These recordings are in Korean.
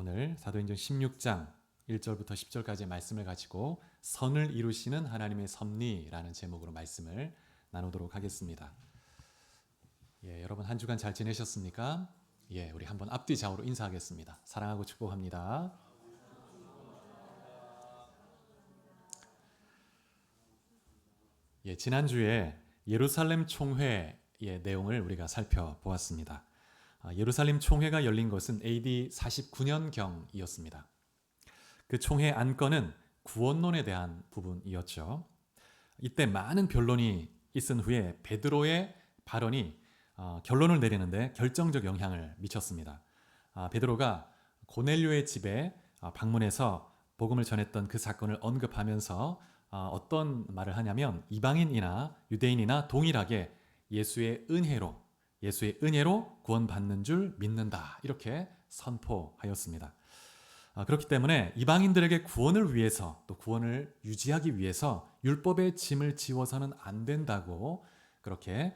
오늘 사도행전 16장 1절부터 10절까지의 말씀을 가지고 선을 이루시는 하나님의 섭리라는 제목으로 말씀을 나누도록 하겠습니다. 여러분 한 주간 잘 지내셨습니까? 우리 한번 앞뒤 좌우로 인사하겠습니다. 사랑하고 축복합니다. 지난주에 예루살렘 총회의 내용을 우리가 살펴보았습니다. 예루살렘 총회가 열린 것은 AD 49년경이었습니다. 그 총회 안건은 구원론에 대한 부분이었죠. 이때 많은 변론이 있은 후에 베드로의 발언이 결론을 내리는데 결정적 영향을 미쳤습니다. 베드로가 고넬료의 집에 방문해서 복음을 전했던 그 사건을 언급하면서 어떤 말을 하냐면 이방인이나 유대인이나 동일하게 예수의 은혜로 구원받는 줄 믿는다, 이렇게 선포하였습니다. 그렇기 때문에 이방인들에게 구원을 위해서, 또 구원을 유지하기 위해서 율법의 짐을 지워서는 안 된다고 그렇게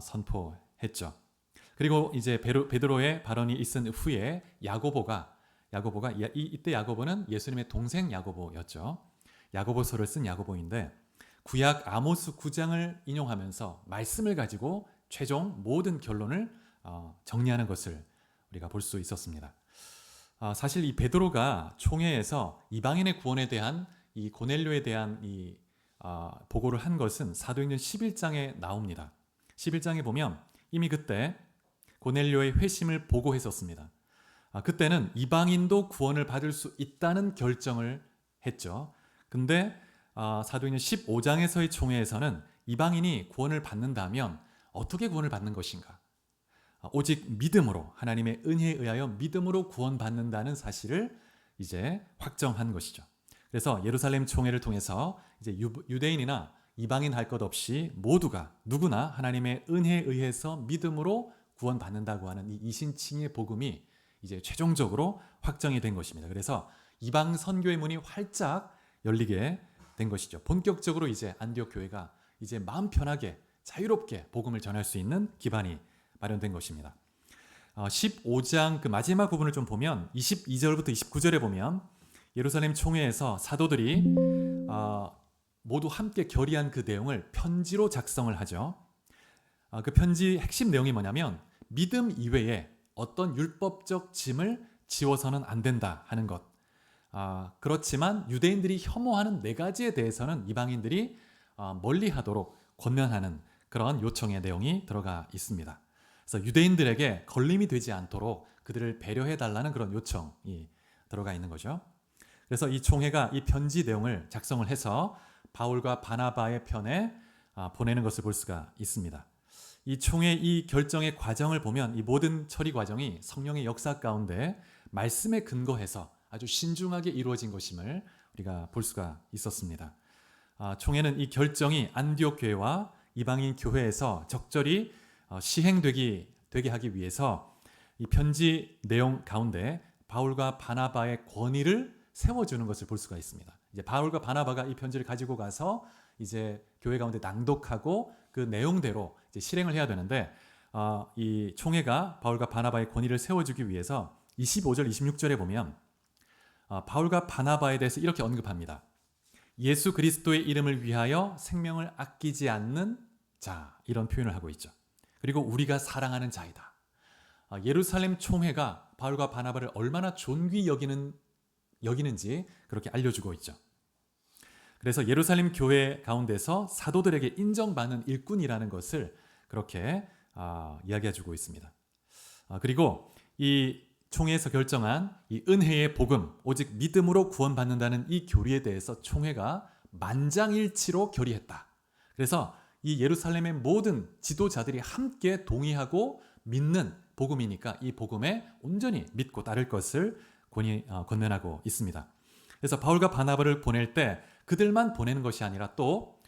선포했죠. 그리고 이제 베드로의 발언이 있은 후에 야고보가 이때 야고보는 예수님의 동생 야고보였죠. 야고보서를 쓴 야고보인데 구약 아모스 9장을 인용하면서 말씀을 가지고 최종 모든 결론을 정리하는 것을 우리가 볼 수 있었습니다. 사실 이 베드로가 총회에서 이방인의 구원에 대한 이 고넬료에 대한 이 보고를 한 것은 사도행전 11장에 나옵니다. 11장에 보면 이미 그때 고넬료의 회심을 보고했었습니다. 그때는 이방인도 구원을 받을 수 있다는 결정을 했죠. 근데 사도행전 15장에서의 총회에서는 이방인이 구원을 받는다면 어떻게 구원을 받는 것인가? 오직 믿음으로, 하나님의 은혜에 의하여 믿음으로 구원받는다는 사실을 이제 확정한 것이죠. 그래서 예루살렘 총회를 통해서 이제 유대인이나 이방인 할 것 없이 누구나 하나님의 은혜에 의해서 믿음으로 구원받는다고 하는 이 이신칭의 복음이 이제 최종적으로 확정이 된 것입니다. 그래서 이방 선교의 문이 활짝 열리게 된 것이죠. 본격적으로 이제 안디옥 교회가 이제 마음 편하게 자유롭게 복음을 전할 수 있는 기반이 마련된 것입니다. 15장 그 마지막 부분을 좀 보면 22절부터 29절에 보면 예루살렘 총회에서 사도들이 모두 함께 결의한 그 내용을 편지로 작성을 하죠. 그 편지 핵심 내용이 뭐냐면 믿음 이외에 어떤 율법적 짐을 지워서는 안 된다 하는 것. 그렇지만 유대인들이 혐오하는 네 가지에 대해서는 이방인들이 멀리하도록 권면하는 그런 요청의 내용이 들어가 있습니다. 그래서 유대인들에게 걸림이 되지 않도록 그들을 배려해달라는 그런 요청이 들어가 있는 거죠. 그래서 이 총회가 이 편지 내용을 작성을 해서 바울과 바나바의 편에 보내는 것을 볼 수가 있습니다. 이 총회 이 결정의 과정을 보면 이 모든 처리 과정이 성령의 역사 가운데 말씀에 근거해서 아주 신중하게 이루어진 것임을 우리가 볼 수가 있었습니다. 총회는 이 결정이 안디옥 교회와 이방인 교회에서 적절히 시행되게 하기 위해서 이 편지 내용 가운데 바울과 바나바의 권위를 세워주는 것을 볼 수가 있습니다. 이제 바울과 바나바가 이 편지를 가지고 가서 이제 교회 가운데 낭독하고 그 내용대로 이제 실행을 해야 되는데 이 총회가 바울과 바나바의 권위를 세워주기 위해서 25절, 26절에 보면 바울과 바나바에 대해서 이렇게 언급합니다. 예수 그리스도의 이름을 위하여 생명을 아끼지 않는 자, 이런 표현을 하고 있죠. 그리고 우리가 사랑하는 자이다. 예루살렘 총회가 바울과 바나바를 얼마나 존귀 여기는지 그렇게 알려주고 있죠. 그래서 예루살렘 교회 가운데서 사도들에게 인정받는 일꾼이라는 것을 그렇게 이야기해주고 있습니다. 그리고 이 총회에서 결정한 이 은혜의 복음, 오직 믿음으로 구원받는다는 이 교리에 대해서 총회가 만장일치로 결의했다. 그래서 이 예루살렘의 모든 지도자들이 함께 동의하고 믿는 복음이니까 이 복음에 온전히 믿고 따를 것을 권면하고 있습니다. 그래서 바울과 바나바를 보낼 때 그들만 보내는 것이 아니라 또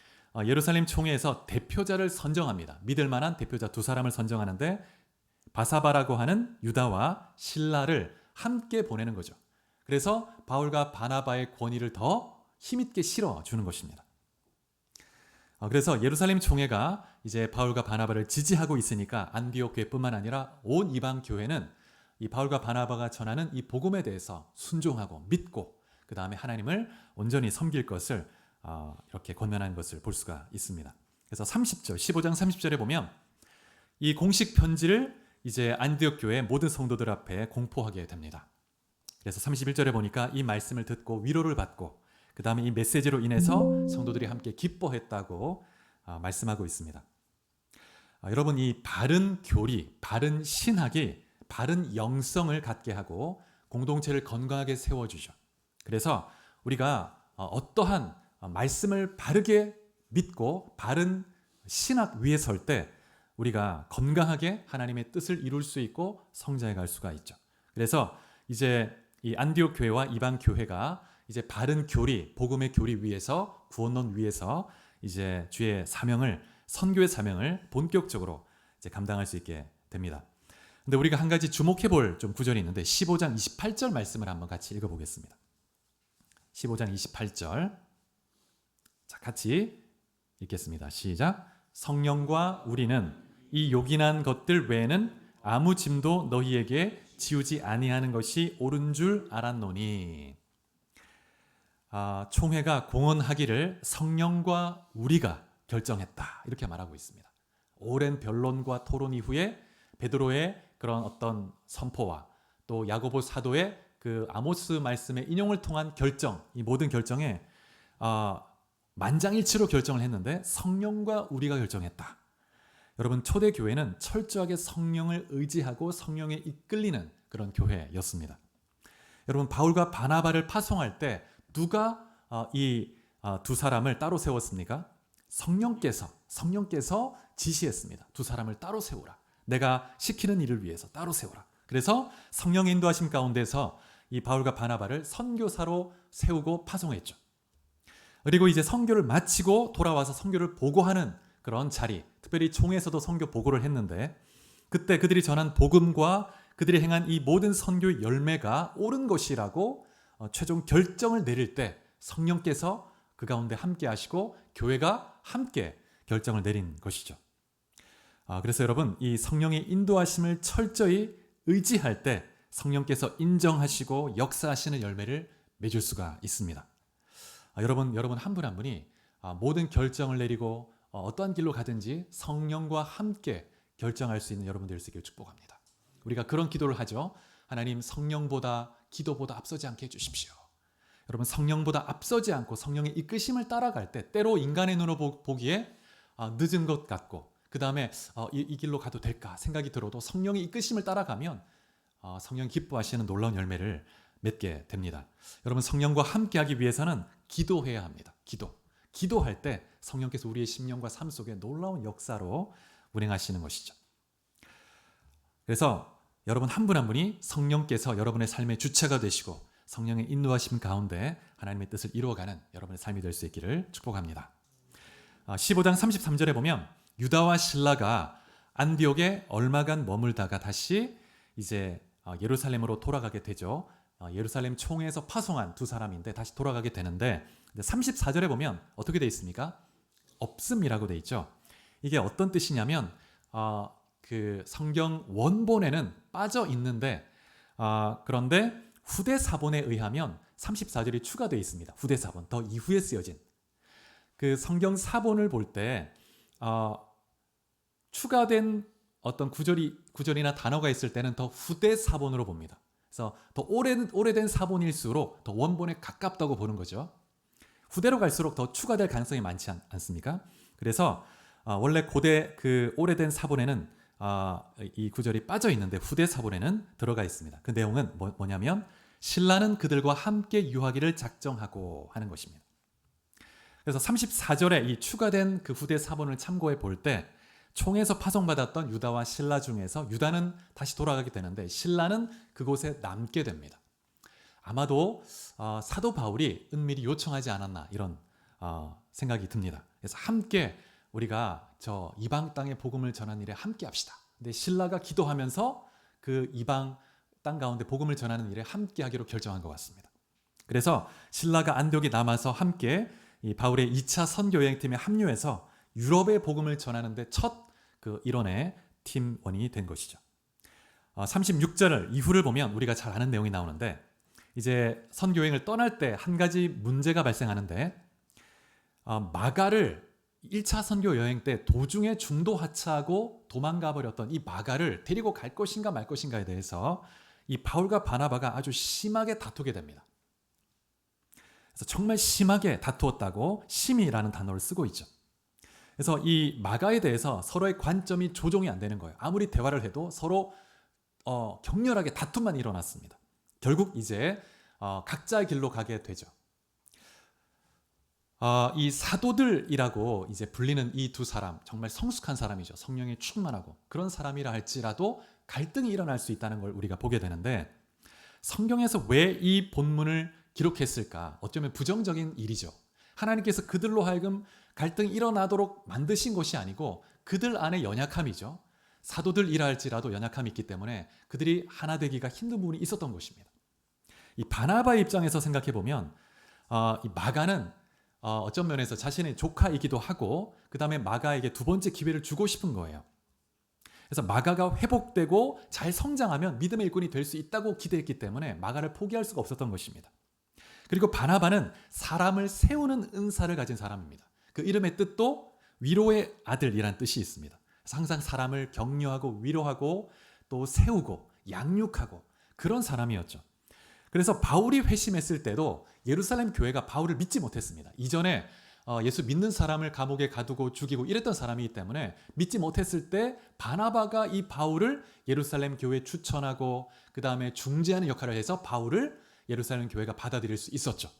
예루살렘 총회에서 대표자를 선정합니다. 믿을 만한 대표자 두 사람을 선정하는데 바사바라고 하는 유다와 실라를 함께 보내는 거죠. 그래서 바울과 바나바의 권위를 더 힘있게 실어주는 것입니다. 그래서 예루살렘 총회가 이제 바울과 바나바를 지지하고 있으니까 안디옥 교회뿐만 아니라 온 이방 교회는 이 바울과 바나바가 전하는 이 복음에 대해서 순종하고 믿고 그 다음에 하나님을 온전히 섬길 것을 이렇게 권면한 것을 볼 수가 있습니다. 그래서 30절, 15장 30절에 보면 이 공식 편지를 이제 안디옥 교회 모든 성도들 앞에 공포하게 됩니다. 그래서 31절에 보니까 이 말씀을 듣고 위로를 받고 그 다음에 이 메시지로 인해서 성도들이 함께 기뻐했다고 말씀하고 있습니다. 여러분, 이 바른 교리, 바른 신학이 바른 영성을 갖게 하고 공동체를 건강하게 세워주죠. 그래서 우리가 어떠한 말씀을 바르게 믿고 바른 신학 위에 설 때 우리가 건강하게 하나님의 뜻을 이룰 수 있고 성장해 갈 수가 있죠. 그래서 이제 이 안디옥 교회와 이방 교회가 이제 바른 교리, 복음의 교리 위에서 구원론 위에서 이제 주의 사명을 선교의 사명을 본격적으로 이제 감당할 수 있게 됩니다. 근데 우리가 한 가지 주목해 볼 좀 구절이 있는데 15장 28절 말씀을 한번 같이 읽어 보겠습니다. 15장 28절. 자, 같이 읽겠습니다. 시작. 성령과 우리는 이 요긴한 것들 외에는 아무 짐도 너희에게 지우지 아니하는 것이 옳은 줄 알았노니. 총회가 공언하기를 성령과 우리가 결정했다 이렇게 말하고 있습니다. 오랜 변론과 토론 이후에 베드로의 그런 어떤 선포와 또 야고보 사도의 그 아모스 말씀의 인용을 통한 결정, 이 모든 결정에 만장일치로 결정을 했는데 성령과 우리가 결정했다. 여러분, 초대교회는 철저하게 성령을 의지하고 성령에 이끌리는 그런 교회였습니다. 여러분, 바울과 바나바를 파송할 때 누가 이 두 사람을 따로 세웠습니까? 성령께서 지시했습니다. 두 사람을 따로 세우라. 내가 시키는 일을 위해서 따로 세우라. 그래서 성령의 인도하심 가운데서 이 바울과 바나바를 선교사로 세우고 파송했죠. 그리고 이제 선교를 마치고 돌아와서 선교를 보고하는 그런 자리, 특별히 총회에서도 선교 보고를 했는데 그때 그들이 전한 복음과 그들이 행한 이 모든 선교의 열매가 옳은 것이라고 최종 결정을 내릴 때 성령께서 그 가운데 함께 하시고 교회가 함께 결정을 내린 것이죠. 그래서 여러분, 이 성령의 인도하심을 철저히 의지할 때 성령께서 인정하시고 역사하시는 열매를 맺을 수가 있습니다. 여러분 한 분 한 분이 모든 결정을 내리고 어떠한 길로 가든지 성령과 함께 결정할 수 있는 여러분 될 수 있기를 축복합니다. 우리가 그런 기도를 하죠. 하나님, 성령보다 기도보다 앞서지 않게 해주십시오. 여러분, 성령보다 앞서지 않고 성령의 이끄심을 따라갈 때 때로 인간의 눈으로 보기에 늦은 것 같고 그 다음에 이 길로 가도 될까 생각이 들어도 성령의 이끄심을 따라가면 성령 기뻐하시는 놀라운 열매를 맺게 됩니다. 여러분, 성령과 함께하기 위해서는 기도해야 합니다. 기도할 때 성령께서 우리의 심령과 삶 속에 놀라운 역사로 운행하시는 것이죠. 그래서 여러분 한 분 한 분이 성령께서 여러분의 삶의 주체가 되시고 성령의 인도하심 가운데 하나님의 뜻을 이루어가는 여러분의 삶이 될 수 있기를 축복합니다. 15장 33절에 보면 유다와 실라가 안디옥에 얼마간 머물다가 다시 이제 예루살렘으로 돌아가게 되죠. 예루살렘 총회에서 파송한 두 사람인데 다시 돌아가게 되는데 34절에 보면 어떻게 되어 있습니까? 없음이라고 되어 있죠. 이게 어떤 뜻이냐면 그 성경 원본에는 빠져 있는데 그런데 후대 사본에 의하면 34절이 추가되어 있습니다. 후대 사본, 더 이후에 쓰여진 그 성경 사본을 볼 때 추가된 어떤 구절이나 단어가 있을 때는 더 후대 사본으로 봅니다. 그래서 더 오래된 사본일수록 더 원본에 가깝다고 보는 거죠. 후대로 갈수록 더 추가될 가능성이 많지 않습니까? 그래서 원래 고대 그 오래된 사본에는 이 구절이 빠져 있는데 후대 사본에는 들어가 있습니다. 그 내용은 뭐냐면 신라는 그들과 함께 유하기를 작정하고 하는 것입니다. 그래서 34절에 이 추가된 그 후대 사본을 참고해 볼 때 총에서 파송받았던 유다와 신라 중에서 유다는 다시 돌아가게 되는데 신라는 그곳에 남게 됩니다. 아마도 사도 바울이 은밀히 요청하지 않았나 이런 생각이 듭니다. 그래서 함께 우리가 저 이방 땅의 복음을 전하는 일에 함께 합시다. 근데 신라가 기도하면서 그 이방 땅 가운데 복음을 전하는 일에 함께 하기로 결정한 것 같습니다. 그래서 신라가 안디옥에 남아서 함께 이 바울의 2차 선교 여행팀에 합류해서 유럽의 복음을 전하는데 첫 그 일원의 팀원이 된 것이죠. 36절 이후를 보면 우리가 잘 아는 내용이 나오는데 이제 선교 여행을 떠날 때 한 가지 문제가 발생하는데 마가를 1차 선교 여행 때 도중에 중도 하차하고 도망가 버렸던 이 마가를 데리고 갈 것인가 말 것인가에 대해서 이 바울과 바나바가 아주 심하게 다투게 됩니다. 그래서 정말 심하게 다투었다고 심이라는 단어를 쓰고 있죠. 그래서 이 마가에 대해서 서로의 관점이 조정이 안 되는 거예요. 아무리 대화를 해도 서로 격렬하게 다툼만 일어났습니다. 결국 이제 각자의 길로 가게 되죠. 이 사도들이라고 이제 불리는 이 두 사람, 정말 성숙한 사람이죠. 성령에 충만하고 그런 사람이라 할지라도 갈등이 일어날 수 있다는 걸 우리가 보게 되는데, 성경에서 왜 이 본문을 기록했을까? 어쩌면 부정적인 일이죠. 하나님께서 그들로 하여금 갈등이 일어나도록 만드신 것이 아니고 그들 안에 연약함이죠. 사도들이라 할지라도 연약함이 있기 때문에 그들이 하나 되기가 힘든 부분이 있었던 것입니다. 이 바나바의 입장에서 생각해 보면 이 마가는 어떤 면에서 자신의 조카이기도 하고 그 다음에 마가에게 두 번째 기회를 주고 싶은 거예요. 그래서 마가가 회복되고 잘 성장하면 믿음의 일꾼이 될 수 있다고 기대했기 때문에 마가를 포기할 수가 없었던 것입니다. 그리고 바나바는 사람을 세우는 은사를 가진 사람입니다. 그 이름의 뜻도 위로의 아들이란 뜻이 있습니다. 그래서 항상 사람을 격려하고 위로하고 또 세우고 양육하고 그런 사람이었죠. 그래서 바울이 회심했을 때도 예루살렘 교회가 바울을 믿지 못했습니다. 이전에 예수 믿는 사람을 감옥에 가두고 죽이고 이랬던 사람이기 때문에 믿지 못했을 때 바나바가 이 바울을 예루살렘 교회에 추천하고 그 다음에 중재하는 역할을 해서 바울을 예루살렘 교회가 받아들일 수 있었죠.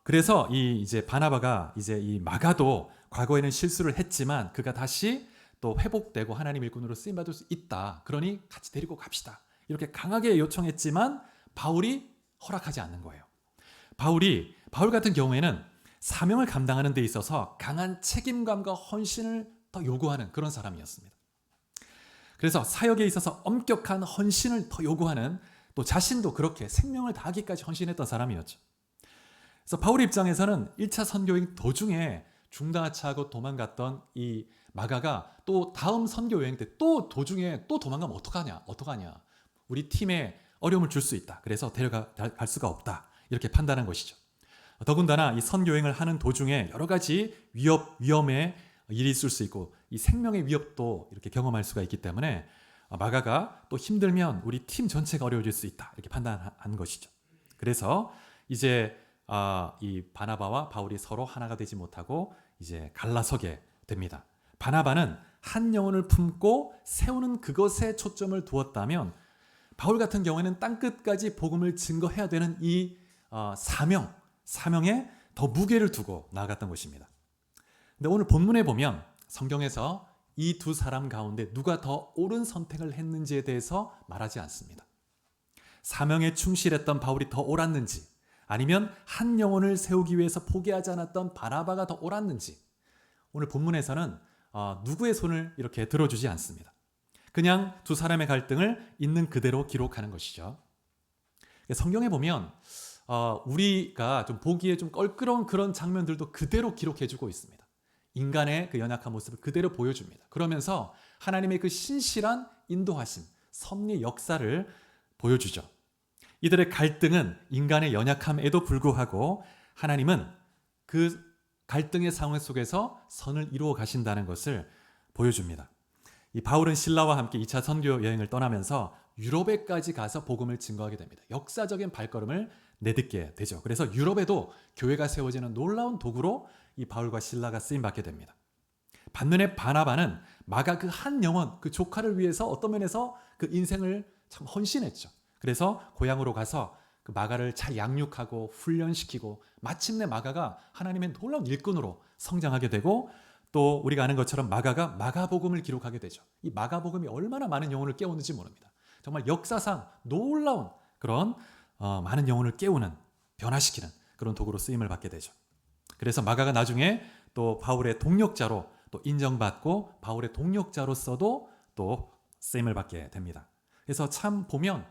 그래서 이제 바나바가 이제 이 마가도 과거에는 실수를 했지만 그가 다시 또 회복되고 하나님 일꾼으로 쓰임 받을 수 있다. 그러니 같이 데리고 갑시다. 이렇게 강하게 요청했지만 바울이 허락하지 않는 거예요. 바울 같은 경우에는 사명을 감당하는 데 있어서 강한 책임감과 헌신을 더 요구하는 그런 사람이었습니다. 그래서 사역에 있어서 엄격한 헌신을 더 요구하는, 또 자신도 그렇게 생명을 다하기까지 헌신했던 사람이었죠. 그래서 바울의 입장에서는 1차 선교여행 도중에 중단하차하고 도망갔던 이 마가가 또 다음 선교 여행 때 또 도중에 또 도망가면 어떡하냐. 우리 팀에 어려움을 줄 수 있다. 그래서 갈 수가 없다. 이렇게 판단한 것이죠. 더군다나 이 선교 여행을 하는 도중에 여러 가지 위험의 일이 있을 수 있고 이 생명의 위협도 이렇게 경험할 수가 있기 때문에 마가가 또 힘들면 우리 팀 전체가 어려워질 수 있다. 이렇게 판단한 것이죠. 그래서 이제 이 바나바와 바울이 서로 하나가 되지 못하고 이제 갈라서게 됩니다. 바나바는 한 영혼을 품고 세우는 그것에 초점을 두었다면 바울 같은 경우에는 땅끝까지 복음을 증거해야 되는 이 사명에 더 무게를 두고 나아갔던 것입니다. 근데 오늘 본문에 보면 성경에서 이 두 사람 가운데 누가 더 옳은 선택을 했는지에 대해서 말하지 않습니다. 사명에 충실했던 바울이 더 옳았는지, 아니면 한 영혼을 세우기 위해서 포기하지 않았던 바나바가 더 옳았는지, 오늘 본문에서는 누구의 손을 이렇게 들어주지 않습니다. 그냥 두 사람의 갈등을 있는 그대로 기록하는 것이죠. 성경에 보면 우리가 좀 보기에 좀 껄끄러운 그런 장면들도 그대로 기록해주고 있습니다. 인간의 그 연약한 모습을 그대로 보여줍니다. 그러면서 하나님의 그 신실한 인도하심, 섭리 역사를 보여주죠. 이들의 갈등은 인간의 연약함에도 불구하고 하나님은 그 갈등의 상황 속에서 선을 이루어 가신다는 것을 보여줍니다. 이 바울은 신라와 함께 2차 선교 여행을 떠나면서 유럽에까지 가서 복음을 증거하게 됩니다. 역사적인 발걸음을 내딛게 되죠. 그래서 유럽에도 교회가 세워지는 놀라운 도구로 이 바울과 신라가 쓰임받게 됩니다. 반면에 바나바는 마가 그 한 영혼, 그 조카를 위해서 어떤 면에서 그 인생을 참 헌신했죠. 그래서 고향으로 가서 그 마가를 잘 양육하고 훈련시키고 마침내 마가가 하나님의 놀라운 일꾼으로 성장하게 되고, 또 우리가 아는 것처럼 마가가 마가복음을 기록하게 되죠. 이 마가복음이 얼마나 많은 영혼을 깨우는지 모릅니다. 정말 역사상 놀라운 그런 많은 영혼을 깨우는, 변화시키는 그런 도구로 쓰임을 받게 되죠. 그래서 마가가 나중에 또 바울의 동력자로 또 인정받고 바울의 동력자로서도 또 쓰임을 받게 됩니다. 그래서 참 보면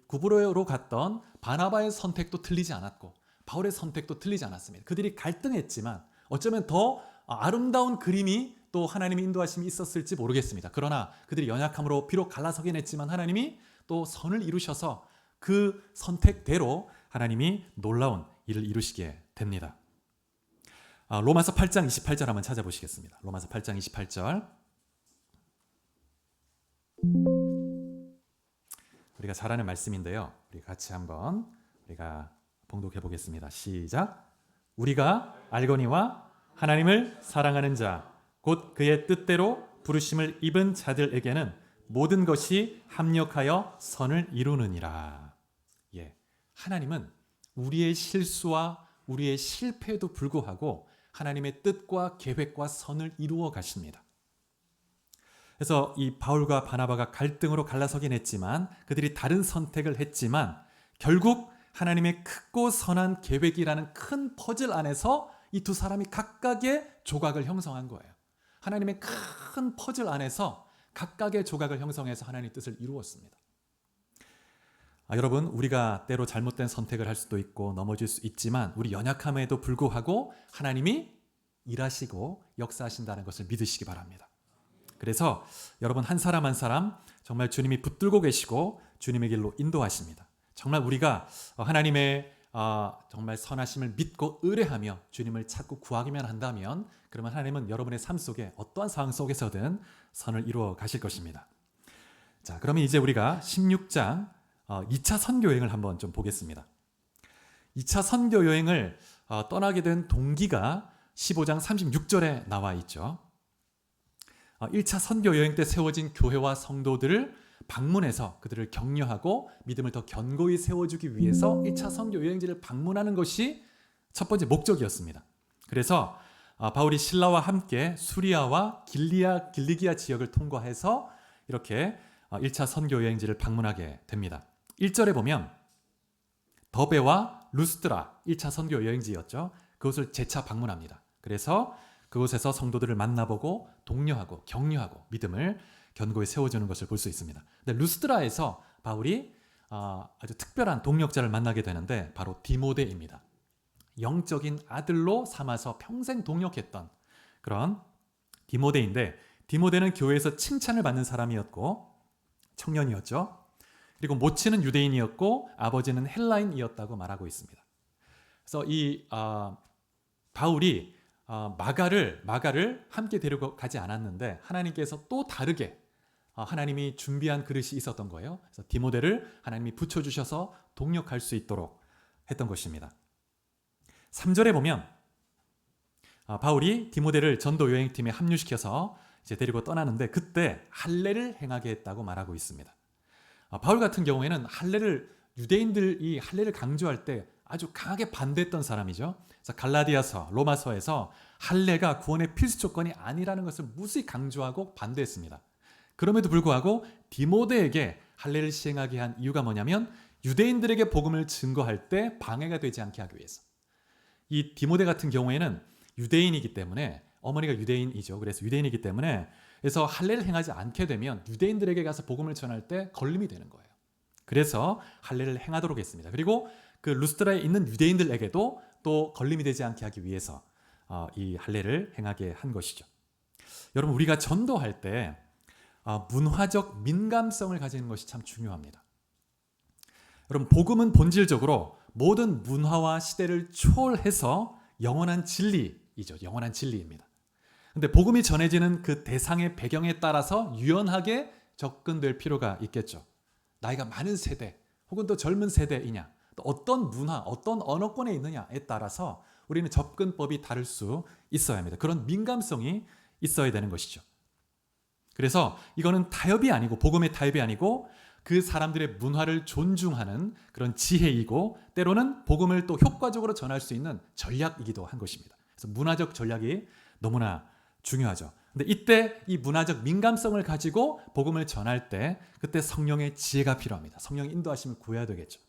구브로로 갔던 바나바의 선택도 틀리지 않았고 바울의 선택도 틀리지 않았습니다. 그들이 갈등했지만 어쩌면 더 아름다운 그림이 또 하나님의 인도하심이 있었을지 모르겠습니다. 그러나 그들이 연약함으로 비록 갈라서긴 했지만 하나님이 또 선을 이루셔서 그 선택대로 하나님이 놀라운 일을 이루시게 됩니다. 로마서 8장 28절 한번 찾아보시겠습니다. 로마서 8장 28절. 우리가 잘 아는 말씀인데요. 우리 같이 한번 우리가 봉독해 보겠습니다. 시작. 우리가 알거니와 하나님을 사랑하는 자, 곧 그의 뜻대로 부르심을 입은 자들에게는 모든 것이 합력하여 선을 이루느니라. 예, 하나님은 우리의 실수와 우리의 실패에도 불구하고 하나님의 뜻과 계획과 선을 이루어 가십니다. 그래서 이 바울과 바나바가 갈등으로 갈라서긴 했지만 그들이 다른 선택을 했지만 결국 하나님의 크고 선한 계획이라는 큰 퍼즐 안에서 이 두 사람이 각각의 조각을 형성한 거예요. 하나님의 큰 퍼즐 안에서 각각의 조각을 형성해서 하나님의 뜻을 이루었습니다. 여러분, 우리가 때로 잘못된 선택을 할 수도 있고 넘어질 수 있지만 우리 연약함에도 불구하고 하나님이 일하시고 역사하신다는 것을 믿으시기 바랍니다. 그래서 여러분 한 사람 한 사람 정말 주님이 붙들고 계시고 주님의 길로 인도하십니다. 정말 우리가 하나님의 정말 선하심을 믿고 의뢰하며 주님을 찾고 구하기만 한다면 그러면 하나님은 여러분의 삶 속에 어떠한 상황 속에서든 선을 이루어 가실 것입니다. 자, 그러면 이제 우리가 16장 2차 선교 여행을 한번 좀 보겠습니다. 2차 선교 여행을 떠나게 된 동기가 15장 36절에 나와 있죠. 1차 선교 여행 때 세워진 교회와 성도들을 방문해서 그들을 격려하고 믿음을 더 견고히 세워주기 위해서 1차 선교 여행지를 방문하는 것이 첫 번째 목적이었습니다. 그래서 바울이 신라와 함께 수리아와 길리기아 지역을 통과해서 이렇게 1차 선교 여행지를 방문하게 됩니다. 1절에 보면 더베와 루스드라 1차 선교 여행지였죠. 그곳을 재차 방문합니다. 그래서 그곳에서 성도들을 만나보고 독려하고 격려하고 믿음을 견고히 세워주는 것을 볼 수 있습니다. 근데 루스드라에서 바울이 아주 특별한 동력자를 만나게 되는데 바로 디모데입니다. 영적인 아들로 삼아서 평생 동력했던 그런 디모데인데 디모데는 교회에서 칭찬을 받는 사람이었고 청년이었죠. 그리고 모친은 유대인이었고 아버지는 헬라인이었다고 말하고 있습니다. 그래서 이 바울이 마가를 함께 데리고 가지 않았는데 하나님께서 또 다르게 하나님이 준비한 그릇이 있었던 거예요. 그래서 디모데를 하나님이 붙여주셔서 동력할 수 있도록 했던 것입니다. 3절에 보면 바울이 디모데를 전도 여행팀에 합류시켜서 이제 데리고 떠나는데 그때 할례를 행하게 했다고 말하고 있습니다. 바울 같은 경우에는 유대인들이 할례를 강조할 때 아주 강하게 반대했던 사람이죠. 그래서 갈라디아서, 로마서에서 할례가 구원의 필수 조건이 아니라는 것을 무수히 강조하고 반대했습니다. 그럼에도 불구하고 디모데에게 할례를 시행하게 한 이유가 뭐냐면 유대인들에게 복음을 증거할 때 방해가 되지 않게 하기 위해서. 이 디모데 같은 경우에는 유대인이기 때문에 어머니가 유대인이죠. 그래서 유대인이기 때문에 그래서 할례를 행하지 않게 되면 유대인들에게 가서 복음을 전할 때 걸림이 되는 거예요. 그래서 할례를 행하도록 했습니다. 그리고 그 루스드라에 있는 유대인들에게도 또 걸림이 되지 않게 하기 위해서 이 할례를 행하게 한 것이죠. 여러분 우리가 전도할 때 문화적 민감성을 가지는 것이 참 중요합니다. 여러분 복음은 본질적으로 모든 문화와 시대를 초월해서 영원한 진리이죠. 영원한 진리입니다. 근데 복음이 전해지는 그 대상의 배경에 따라서 유연하게 접근될 필요가 있겠죠. 나이가 많은 세대 혹은 또 젊은 세대이냐 또 어떤 문화, 어떤 언어권에 있느냐에 따라서 우리는 접근법이 다를 수 있어야 합니다. 그런 민감성이 있어야 되는 것이죠. 그래서 이거는 타협이 아니고 복음의 타협이 아니고 그 사람들의 문화를 존중하는 그런 지혜이고 때로는 복음을 또 효과적으로 전할 수 있는 전략이기도 한 것입니다. 그래서 문화적 전략이 너무나 중요하죠. 근데 이때 이 문화적 민감성을 가지고 복음을 전할 때 그때 성령의 지혜가 필요합니다. 성령의 인도하심을 구해야 되겠죠.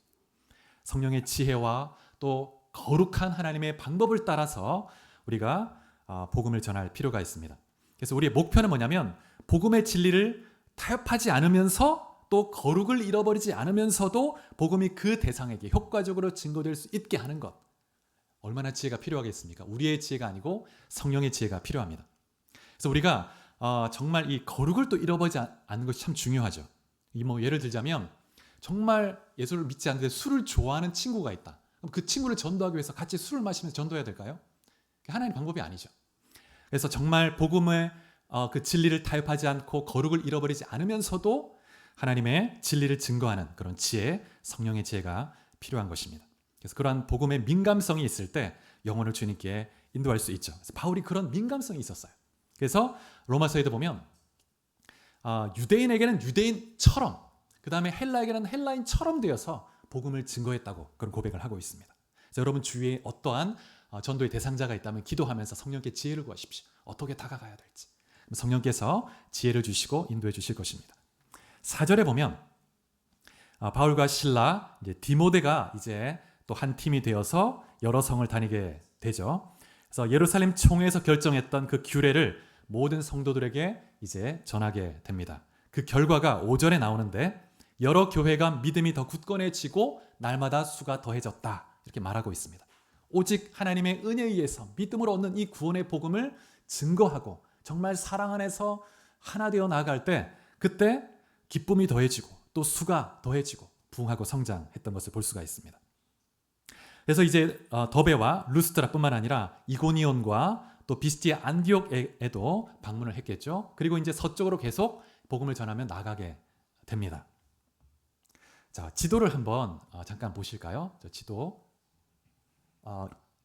성령의 지혜와 또 거룩한 하나님의 방법을 따라서 우리가 복음을 전할 필요가 있습니다. 그래서 우리의 목표는 뭐냐면 복음의 진리를 타협하지 않으면서 또 거룩을 잃어버리지 않으면서도 복음이 그 대상에게 효과적으로 증거될 수 있게 하는 것. 얼마나 지혜가 필요하겠습니까? 우리의 지혜가 아니고 성령의 지혜가 필요합니다. 그래서 우리가 정말 이 거룩을 또 잃어버리지 않는 것이 참 중요하죠. 예를 들자면 정말 예수를 믿지 않는데 술을 좋아하는 친구가 있다. 그럼 그 친구를 전도하기 위해서 같이 술을 마시면서 전도해야 될까요? 그게 하나님의 방법이 아니죠. 그래서 정말 복음의 그 진리를 타협하지 않고 거룩을 잃어버리지 않으면서도 하나님의 진리를 증거하는 그런 지혜, 성령의 지혜가 필요한 것입니다. 그래서 그러한 복음의 민감성이 있을 때 영혼을 주님께 인도할 수 있죠. 그래서 바울이 그런 민감성이 있었어요. 그래서 로마서에도 보면 유대인에게는 유대인처럼, 그 다음에 헬라에게는 헬라인처럼 되어서 복음을 증거했다고 그런 고백을 하고 있습니다. 그래서 여러분 주위에 어떠한 전도의 대상자가 있다면 기도하면서 성령께 지혜를 구하십시오. 어떻게 다가가야 될지. 성령께서 지혜를 주시고 인도해 주실 것입니다. 4절에 보면 바울과 실라, 이제 디모데가 이제 또 한 팀이 되어서 여러 성을 다니게 되죠. 그래서 예루살렘 총회에서 결정했던 그 규례를 모든 성도들에게 이제 전하게 됩니다. 그 결과가 5절에 나오는데 여러 교회가 믿음이 더 굳건해지고 날마다 수가 더해졌다 이렇게 말하고 있습니다. 오직 하나님의 은혜에 의해서 믿음으로 얻는 이 구원의 복음을 증거하고 정말 사랑 안에서 하나 되어 나아갈 때 그때 기쁨이 더해지고 또 수가 더해지고 부흥하고 성장했던 것을 볼 수가 있습니다. 그래서 이제 더베와 루스드라뿐만 아니라 이고니온과 또 비스티아 안디옥에도 방문을 했겠죠. 그리고 이제 서쪽으로 계속 복음을 전하며 나가게 됩니다. 자, 지도를 한번 잠깐 보실까요? 저 지도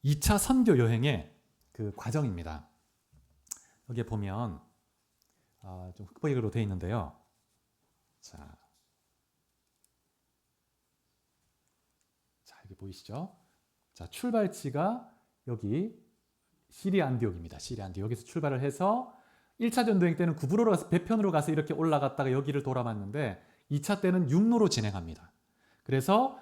2차 선교 여행의 그 과정입니다. 여기에 보면 좀 흑백으로 되어 있는데요. 자, 여기 보이시죠? 자, 출발지가 여기 시리아 안디옥입니다. 시리아 안디옥. 여기서 출발을 해서 1차 전도행 때는 구브로로 가서 배편으로 가서 이렇게 올라갔다가 여기를 돌아봤는데 2차 때는 육로로 진행합니다. 그래서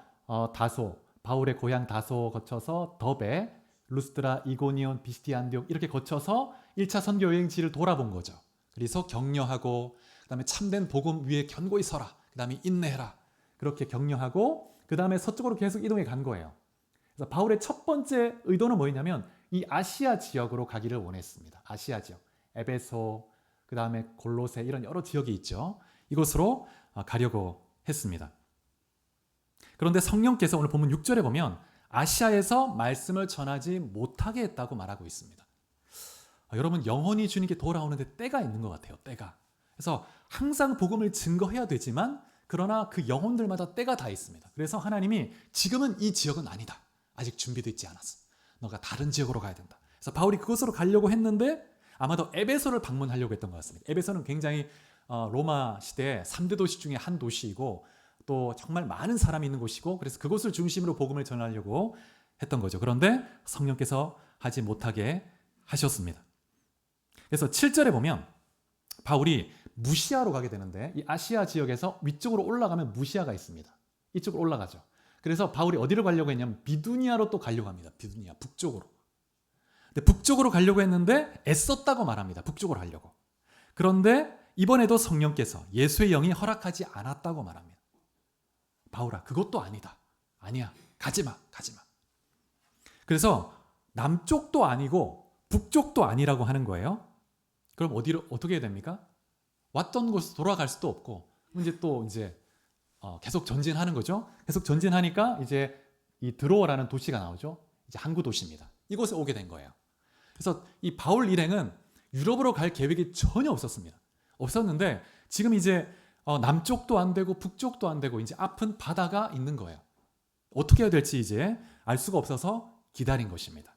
다소, 바울의 고향 다소 거쳐서 더베, 루스드라, 이고니온, 비스티아 안디옥 이렇게 거쳐서 1차 선교 여행지를 돌아본 거죠. 그래서 격려하고 그 다음에 참된 복음 위에 견고히 서라. 그 다음에 인내해라. 그렇게 격려하고 그 다음에 서쪽으로 계속 이동해 간 거예요. 그래서 바울의 첫 번째 의도는 뭐였냐면 이 아시아 지역으로 가기를 원했습니다. 아시아 지역, 에베소, 그 다음에 골로새 이런 여러 지역이 있죠. 이곳으로 가려고 했습니다. 그런데 성령께서 오늘 본문 6절에 보면 아시아에서 말씀을 전하지 못하게 했다고 말하고 있습니다. 여러분 영혼이 주님께 돌아오는데 때가 있는 것 같아요. 때가. 그래서 항상 복음을 증거해야 되지만 그러나 그 영혼들마다 때가 다 있습니다. 그래서 하나님이 지금은 이 지역은 아니다. 아직 준비도 있지 않았어. 너가 다른 지역으로 가야 된다. 그래서 바울이 그곳으로 가려고 했는데 아마도 에베소를 방문하려고 했던 것 같습니다. 에베소는 굉장히 로마 시대의 3대 도시 중에 한 도시이고 또 정말 많은 사람이 있는 곳이고 그래서 그곳을 중심으로 복음을 전하려고 했던 거죠. 그런데 성령께서 하지 못하게 하셨습니다. 그래서 7절에 보면 바울이 무시아로 가게 되는데 이 아시아 지역에서 위쪽으로 올라가면 무시아가 있습니다. 이쪽으로 올라가죠. 그래서 바울이 어디로 가려고 했냐면 비두니아로 또 가려고 합니다. 비두니아 북쪽으로. 근데 북쪽으로 가려고 했는데 애썼다고 말합니다. 북쪽으로 가려고. 그런데 이번에도 성령께서 예수의 영이 허락하지 않았다고 말합니다. 바울아, 그것도 아니다. 아니야. 가지마. 가지마. 그래서 남쪽도 아니고 북쪽도 아니라고 하는 거예요. 그럼 어떻게 해야 됩니까? 왔던 곳으로 돌아갈 수도 없고 이제 계속 전진하는 거죠. 계속 전진하니까 이제 이 드로어라는 도시가 나오죠. 이제 항구 도시입니다. 이곳에 오게 된 거예요. 그래서 이 바울 일행은 유럽으로 갈 계획이 전혀 없었습니다. 없었는데 지금 이제 남쪽도 안 되고 북쪽도 안 되고 이제 앞은 바다가 있는 거예요. 어떻게 해야 될지 이제 알 수가 없어서 기다린 것입니다.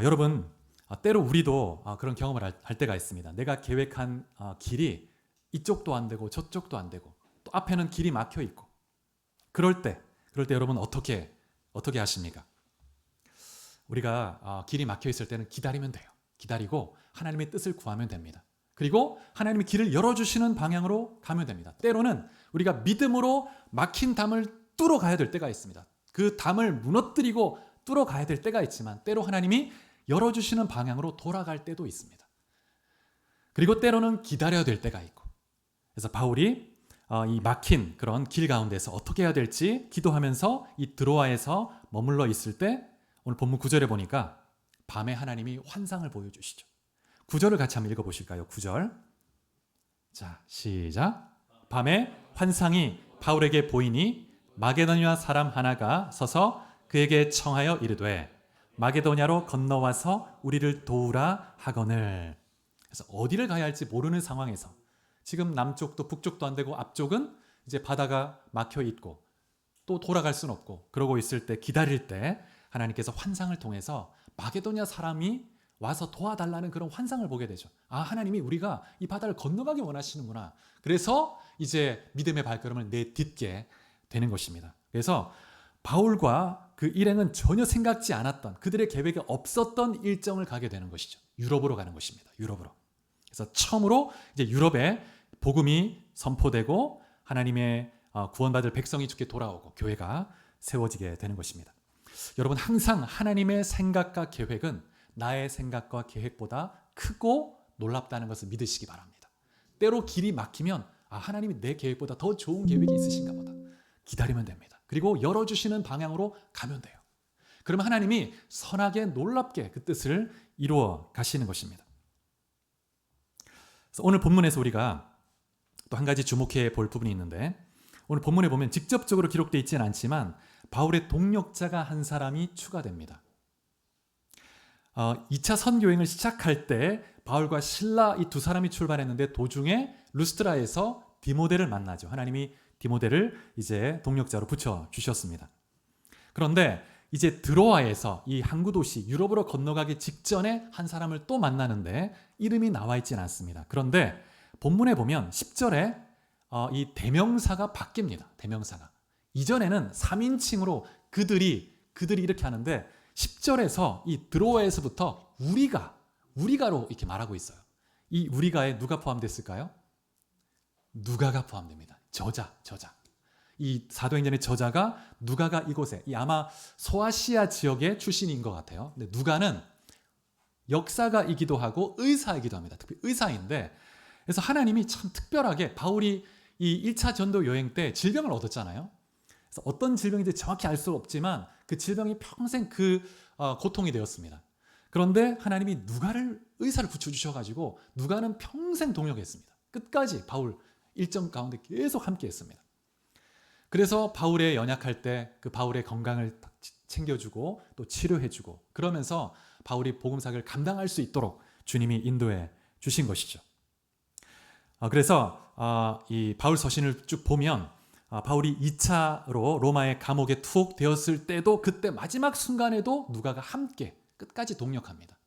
여러분 때로 우리도 그런 경험을 할 때가 있습니다. 내가 계획한 길이 이쪽도 안 되고 저쪽도 안 되고 또 앞에는 길이 막혀 있고 그럴 때 여러분 어떻게 하십니까? 우리가 길이 막혀 있을 때는 기다리면 돼요. 기다리고 하나님의 뜻을 구하면 됩니다. 그리고 하나님이 길을 열어주시는 방향으로 가면 됩니다. 때로는 우리가 믿음으로 막힌 담을 뚫어 가야 될 때가 있습니다. 그 담을 무너뜨리고 뚫어 가야 될 때가 있지만 때로 하나님이 열어주시는 방향으로 돌아갈 때도 있습니다. 그리고 때로는 기다려야 될 때가 있고 그래서 바울이 이 막힌 그런 길 가운데서 어떻게 해야 될지 기도하면서 이 드로아에서 머물러 있을 때 오늘 본문 9절에 보니까 밤에 하나님이 환상을 보여주시죠. 9절을 같이 한번 읽어보실까요? 9절. 자, 시작. 밤에 환상이 바울에게 보이니 마게도냐 사람 하나가 서서 그에게 청하여 이르되 마게도냐로 건너와서 우리를 도우라 하거늘. 그래서 어디를 가야 할지 모르는 상황에서 지금 남쪽도 북쪽도 안 되고 앞쪽은 이제 바다가 막혀 있고 또 돌아갈 수는 없고 그러고 있을 때 기다릴 때 하나님께서 환상을 통해서 마게도냐 사람이 와서 도와달라는 그런 환상을 보게 되죠. 아, 하나님이 우리가 이 바다를 건너가기 원하시는구나. 그래서 이제 믿음의 발걸음을 내딛게 되는 것입니다. 그래서 바울과 그 일행은 전혀 생각지 않았던, 그들의 계획에 없었던 일정을 가게 되는 것이죠. 유럽으로 가는 것입니다. 유럽으로. 그래서 처음으로 이제 유럽에 복음이 선포되고 하나님의 구원받을 백성이 죽게 돌아오고 교회가 세워지게 되는 것입니다. 여러분, 항상 하나님의 생각과 계획은 나의 생각과 계획보다 크고 놀랍다는 것을 믿으시기 바랍니다. 때로 길이 막히면 하나님이 내 계획보다 더 좋은 계획이 있으신가 보다. 기다리면 됩니다. 그리고 열어주시는 방향으로 가면 돼요. 그러면 하나님이 선하게 놀랍게 그 뜻을 이루어 가시는 것입니다. 그래서 오늘 본문에서 우리가 또 한 가지 주목해 볼 부분이 있는데, 오늘 본문에 보면 직접적으로 기록되어 있지는 않지만 바울의 동력자가 한 사람이 추가됩니다. 2차 선교행을 시작할 때 바울과 실라 이 두 사람이 출발했는데 도중에 루스트라에서 디모데를 만나죠. 하나님이 디모데를 이제 동력자로 붙여 주셨습니다. 그런데 이제 드로아에서 이 항구 도시 유럽으로 건너가기 직전에 한 사람을 또 만나는데 이름이 나와 있지는 않습니다. 그런데 본문에 보면 10절에 이 대명사가 바뀝니다. 대명사가. 이전에는 3인칭으로 그들이 이렇게 하는데 10절에서 이 드로아에서부터 우리가로 이렇게 말하고 있어요. 이 우리가에 누가 포함됐을까요? 누가가 포함됩니다. 저자. 이 사도행전의 저자가 누가가 이곳에, 이 아마 소아시아 지역의 출신인 것 같아요. 근데 누가는 역사가이기도 하고 의사이기도 합니다. 특히 의사인데, 그래서 하나님이 참 특별하게 바울이 이 1차 전도 여행 때 질병을 얻었잖아요. 그래서 어떤 질병인지 정확히 알 수 없지만 그 질병이 평생 고통이 되었습니다. 그런데 하나님이 의사를 붙여주셔가지고 누가는 평생 동역했습니다. 끝까지 바울 일정 가운데 계속 함께 했습니다. 그래서 바울의 연약할 때 그 바울의 건강을 챙겨주고 또 치료해주고 그러면서 바울이 복음사역을 감당할 수 있도록 주님이 인도해 주신 것이죠. 그래서 이 바울 서신을 쭉 보면 바울이 2차로 로마의 감옥에 투옥되었을 때도 그때 마지막 순간에도 누가가 함께 끝까지 동력합니다.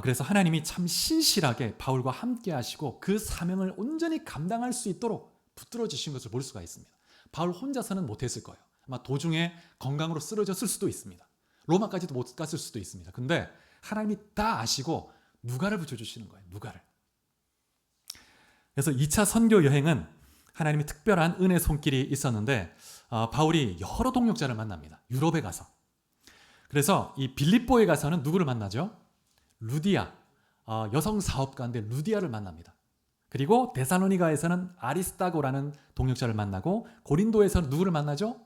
그래서 하나님이 참 신실하게 바울과 함께 하시고 그 사명을 온전히 감당할 수 있도록 붙들어 주신 것을 볼 수가 있습니다. 바울 혼자서는 못했을 거예요. 아마 도중에 건강으로 쓰러졌을 수도 있습니다. 로마까지도 못 갔을 수도 있습니다. 근데 하나님이 다 아시고 누가를 붙여주시는 거예요. 누가를. 그래서 2차 선교 여행은 하나님이 특별한 은혜 손길이 있었는데 바울이 여러 동역자를 만납니다. 유럽에 가서. 그래서 이 빌립보에 가서는 누구를 만나죠? 루디아, 여성 사업가인데 루디아를 만납니다. 그리고 데살로니가에서는 아리스타고라는 동역자를 만나고 고린도에서는 누구를 만나죠?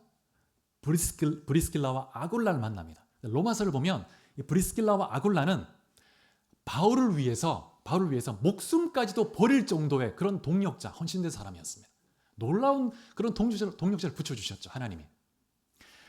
브리스길라와 아굴라를 만납니다. 로마서를 보면 이 브리스길라와 아굴라는 바울을 위해서 목숨까지도 버릴 정도의 그런 동역자, 헌신된 사람이었습니다. 놀라운 그런 동역자를 붙여주셨죠, 하나님이.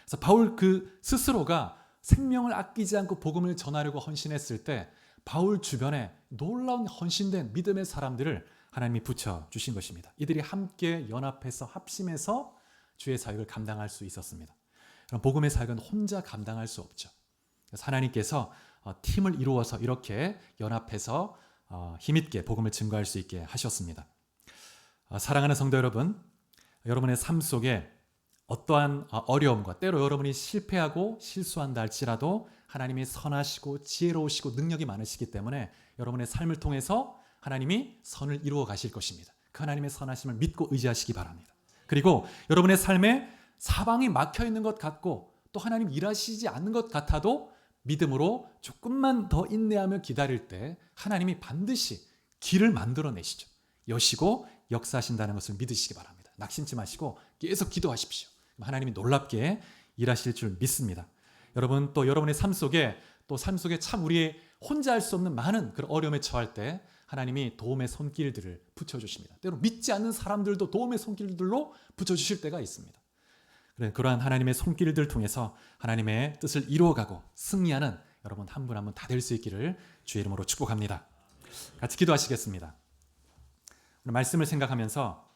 그래서 바울 그 스스로가 생명을 아끼지 않고 복음을 전하려고 헌신했을 때 바울 주변에 놀라운 헌신된 믿음의 사람들을 하나님이 붙여주신 것입니다. 이들이 함께 연합해서 합심해서 주의 사역을 감당할 수 있었습니다. 그럼 복음의 사역은 혼자 감당할 수 없죠. 그래서 하나님께서 팀을 이루어서 이렇게 연합해서 힘있게 복음을 증거할 수 있게 하셨습니다. 사랑하는 성도 여러분, 여러분의 삶 속에 어떠한 어려움과 때로 여러분이 실패하고 실수한다 할지라도 하나님이 선하시고 지혜로우시고 능력이 많으시기 때문에 여러분의 삶을 통해서 하나님이 선을 이루어 가실 것입니다. 그 하나님의 선하심을 믿고 의지하시기 바랍니다. 그리고 여러분의 삶에 사방이 막혀 있는 것 같고 또 하나님 일하시지 않는 것 같아도 믿음으로 조금만 더 인내하며 기다릴 때 하나님이 반드시 길을 만들어내시죠. 여시고 역사하신다는 것을 믿으시기 바랍니다. 낙심치 마시고 계속 기도하십시오. 하나님이 놀랍게 일하실 줄 믿습니다. 여러분, 또 여러분의 삶 속에 참 우리의 혼자 할 수 없는 많은 그런 어려움에 처할 때 하나님이 도움의 손길들을 붙여주십니다. 때로 믿지 않는 사람들도 도움의 손길들로 붙여주실 때가 있습니다. 그러한 하나님의 손길들 통해서 하나님의 뜻을 이루어가고 승리하는 여러분 한 분 한 분 다 될 수 있기를 주의 이름으로 축복합니다. 같이 기도하시겠습니다. 오늘 말씀을 생각하면서